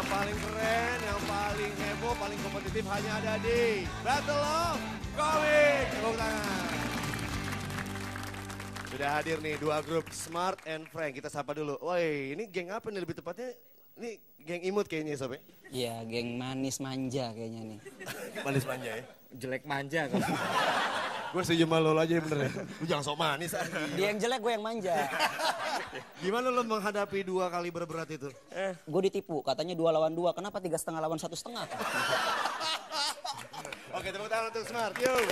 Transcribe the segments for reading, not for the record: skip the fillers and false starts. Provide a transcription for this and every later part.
Yang paling keren, yang paling heboh, paling kompetitif hanya ada di Battle of Komik. Tepuk tangan. Sudah hadir nih dua grup Smart and Frank. Kita sapa dulu. Woi, ini geng apa nih lebih tepatnya? Ini geng imut kayaknya Sob ya? Iya, geng manis manja kayaknya nih. Manis manja ya? Jelek manja kalau. Gue setuju sama lo aja bener ya. Lu jangan sok manis. Dia yang jelek, gue yang manja. Gimana lo menghadapi dua kali berat itu? Gue ditipu, katanya 2 lawan 2. Kenapa 3,5 lawan 1,5? Oke, tepuk tangan untuk Smart. Yuk.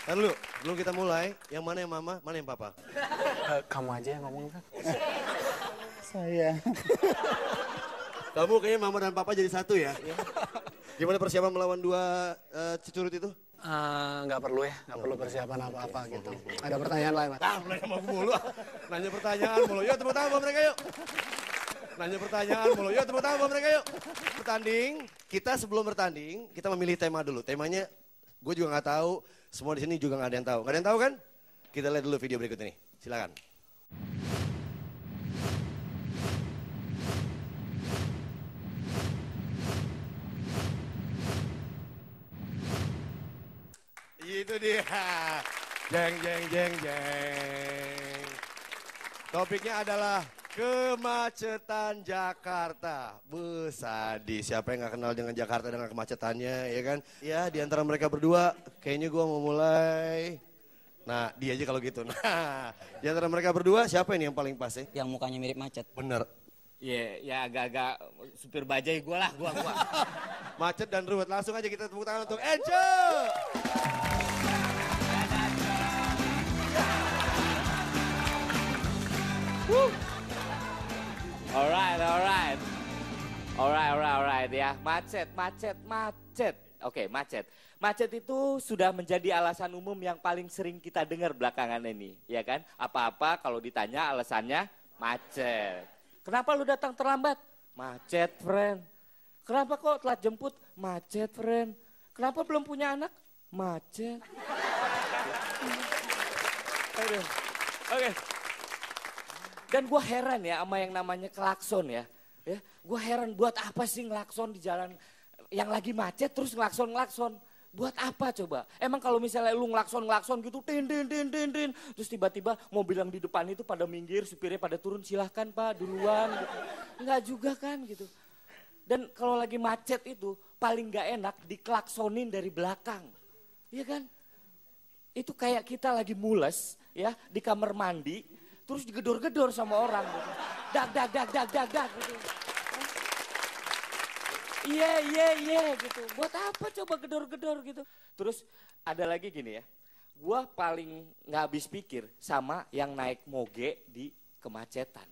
Ntar dulu, sebelum kita mulai, yang mana yang mama, mana yang papa? Kamu aja yang ngomong, kan? Saya. Kamu kayaknya mama dan papa jadi satu ya? Gimana persiapan melawan dua cecurut itu? Nggak perlu ya, nggak perlu persiapan apa-apa gitu. Ada pertanyaan lain, Mas? Nanya sama gue mulu. Nanya pertanyaan mulu. Yuk tepuk tangan buat mereka yuk. Nanya pertanyaan mulu. Yuk tepuk tangan buat mereka yuk. Bertanding, kita sebelum bertanding, kita memilih tema dulu. Temanya, gue juga nggak tahu. Semua di sini juga nggak ada yang tahu. Nggak ada yang tahu kan? Kita lihat dulu video berikut ini. Silakan. Itu dia. Jeng, jeng, jeng, jeng. Topiknya adalah kemacetan Jakarta. Besadi, siapa yang gak kenal dengan Jakarta dengan kemacetannya, ya kan? Ya, di antara mereka berdua, kayaknya gua mau mulai. Nah, dia aja kalau gitu. Nah, di antara mereka berdua, siapa ini yang paling pas ya? Yang mukanya mirip macet. Bener. Ya agak-agak supir bajai gue lah, gua. Macet dan ruwet. Langsung aja kita tepuk tangan untuk Enco. Alright ya. Macet. Oke, macet. Macet itu sudah menjadi alasan umum yang paling sering kita dengar belakangan ini, ya kan? Apa-apa kalau ditanya alasannya macet. Kenapa lu datang terlambat? Macet, friend. Kenapa kok telat jemput? Macet, friend. Kenapa belum punya anak? Macet. Aduh. Oke. Dan gue heran ya sama yang namanya klakson ya. Gue heran buat apa sih ngelakson di jalan yang lagi macet terus ngelakson. Buat apa coba? Emang kalau misalnya lu ngelakson gitu, tin. Terus tiba-tiba mobil yang di depan itu pada minggir, supirnya pada turun, silahkan pak duluan. Gitu. Enggak juga kan gitu. Dan kalau lagi macet itu paling gak enak diklaksonin dari belakang. Iya kan? Itu kayak kita lagi mules ya di kamar mandi, terus digedor-gedor sama orang gitu. Dak gitu. Iya gitu. Buat apa coba gedor-gedor gitu. Terus ada lagi gini ya. Gua paling gak habis pikir sama yang naik moge di kemacetan.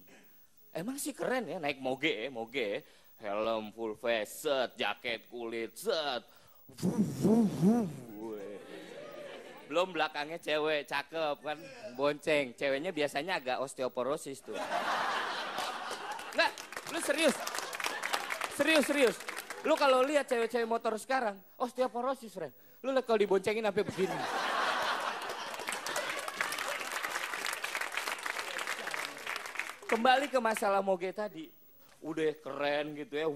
Emang sih keren ya naik moge. Helm full face, set, jaket kulit, set. Belum belakangnya cewek, cakep kan, bonceng. Ceweknya biasanya agak osteoporosis tuh. Enggak, lu serius. Lu kalau lihat cewek-cewek motor sekarang, osteoporosis, friend. Lu lihat kalau diboncengin sampai begini. Kembali ke masalah moge tadi. Udah keren gitu ya,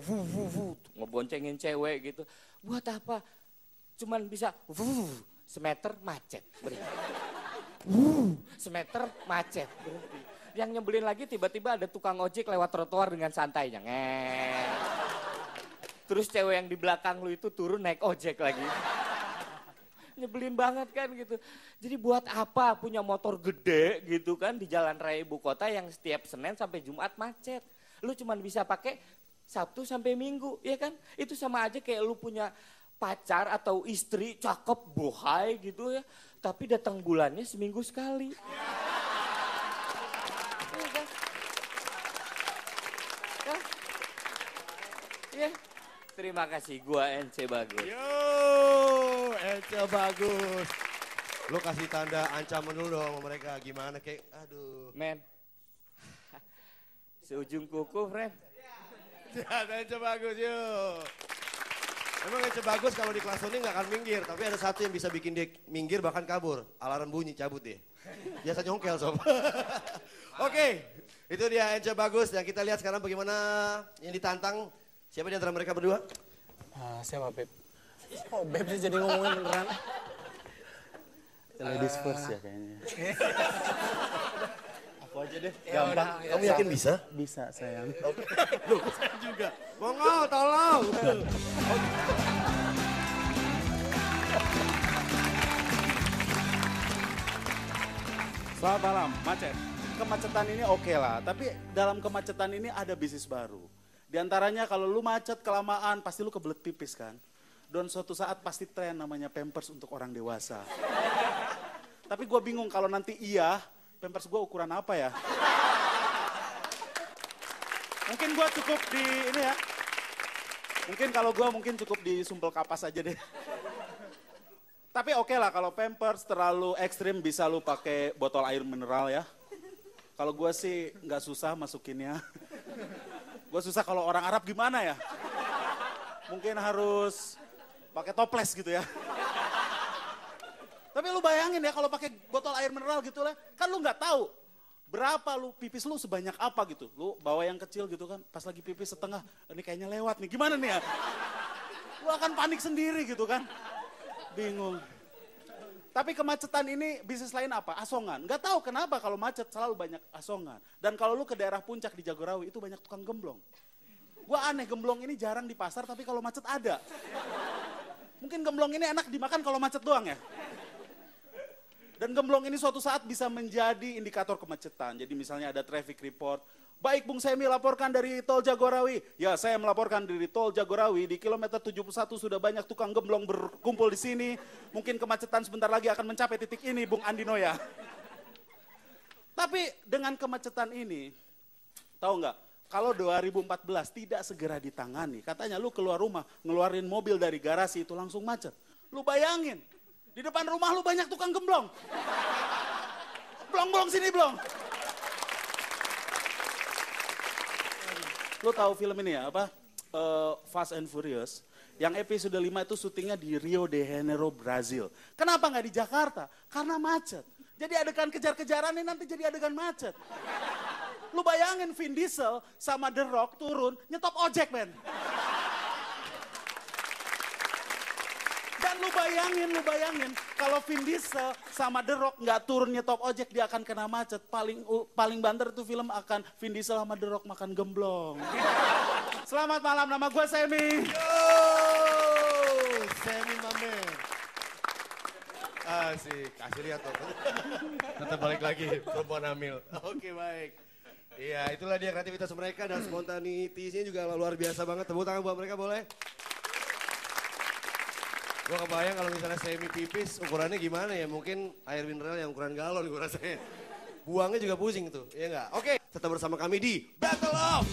ngeboncengin cewek gitu. Buat apa? Cuman bisa semeter macet, berhenti. Semeter macet, berhenti. Yang nyebelin lagi tiba-tiba ada tukang ojek lewat trotoar dengan santainya. Terus cewek yang di belakang lu itu turun naik ojek lagi. Nyebelin banget kan gitu. Jadi buat apa punya motor gede gitu kan di jalan raya ibu kota yang setiap Senin sampai Jumat macet. Lu cuman bisa pakai Sabtu sampai Minggu, ya kan? Itu sama aja kayak lu punya pacar atau istri cakep bohai gitu ya. Tapi datang bulannya seminggu sekali. Iya kan? Ya. Terima kasih, gua Ence Bagus. Yo, Ence Bagus. Lu kasih tanda ancaman dulu dong sama mereka. Gimana kayak, aduh. Men. Seujung kuku, friend. Ya, Ence Bagus, yuk. Emang Ence Bagus kalau di kelas ini gak akan minggir. Tapi ada satu yang bisa bikin dia minggir bahkan kabur. Alarm bunyi, cabut dia. Biasa nyongkel, sob. Oke, itu dia Ence bagus. Dan kita lihat sekarang bagaimana yang ditantang. Siapa di antara mereka berdua? Siapa Beb? Kok Beb sih jadi ngomongin beneran? Ladies first ya kayaknya. Aku aja deh. Gampang. Kamu yakin bisa? Bisa sayang. Oke. Loh, saya juga. Monggo, tolong. Selamat malam, macet. Kemacetan ini oke lah, tapi dalam kemacetan ini ada bisnis baru. Di antaranya kalau lu macet kelamaan, pasti lu kebelet pipis kan? Dan suatu saat pasti tren namanya Pampers untuk orang dewasa. Tapi gue bingung kalau nanti iya, Pampers gue ukuran apa ya? Mungkin gue cukup di ini ya. Mungkin kalau gue cukup di sumpel kapas aja deh. Tapi oke lah kalau Pampers terlalu ekstrim bisa lu pakai botol air mineral ya. Kalau gue sih nggak susah masukinnya. Gue susah kalau orang Arab gimana ya? Mungkin harus pakai toples gitu ya. Tapi lu bayangin ya kalau pakai botol air mineral gitu lah, kan lu nggak tahu berapa lu pipis lu sebanyak apa gitu. Lu bawa yang kecil gitu kan, pas lagi pipis setengah, ini kayaknya lewat nih, gimana nih ya? Lu akan panik sendiri gitu kan, bingung. Tapi kemacetan ini bisnis lain apa? Asongan. Nggak tahu kenapa kalau macet selalu banyak asongan. Dan kalau lu ke daerah puncak di Jagorawi itu banyak tukang gemblong. Gua aneh, gemblong ini jarang di pasar tapi kalau macet ada. Mungkin gemblong ini enak dimakan kalau macet doang ya. Dan gemblong ini suatu saat bisa menjadi indikator kemacetan. Jadi misalnya ada traffic report. Baik Bung Semi laporkan dari tol Jagorawi. Ya saya melaporkan dari tol Jagorawi di kilometer 71 sudah banyak tukang gemblong berkumpul di sini. Mungkin kemacetan sebentar lagi akan mencapai titik ini Bung Andinoya. Tapi dengan kemacetan ini, tahu nggak? Kalau 2014 tidak segera ditangani, katanya lu keluar rumah, ngeluarin mobil dari garasi itu langsung macet. Lu bayangin, di depan rumah lu banyak tukang gemblong. Blong-blong sini blong. Lu tahu film ini ya, apa? Fast and Furious. Yang episode 5 itu syutingnya di Rio de Janeiro, Brazil. Kenapa nggak di Jakarta? Karena macet. Jadi adegan kejar-kejaran ini nanti jadi adegan macet. Lu bayangin Vin Diesel sama The Rock turun, nyetop ojek, men. Dan lu bayangin, kalau Vin Diesel sama The Rock nggak turun nyetop ojek, dia akan kena macet. Paling banter itu film akan Vin Diesel sama The Rock makan gemblong. Selamat malam, nama gue Semi. Yo, Semi Mamen. Asik, kasih lihat tuh. Tetap balik lagi, perempuan hamil. Oke, baik. Iya, itulah dia kreativitas mereka dan spontanititasnya juga luar biasa banget. Tepuk tangan buat mereka boleh. Gue kebayang kalau misalnya Semi pipis, ukurannya gimana ya? Mungkin air mineral yang ukuran galon gue rasanya. Buangnya juga pusing tuh, iya nggak? Oke, tetap bersama kami di Battle of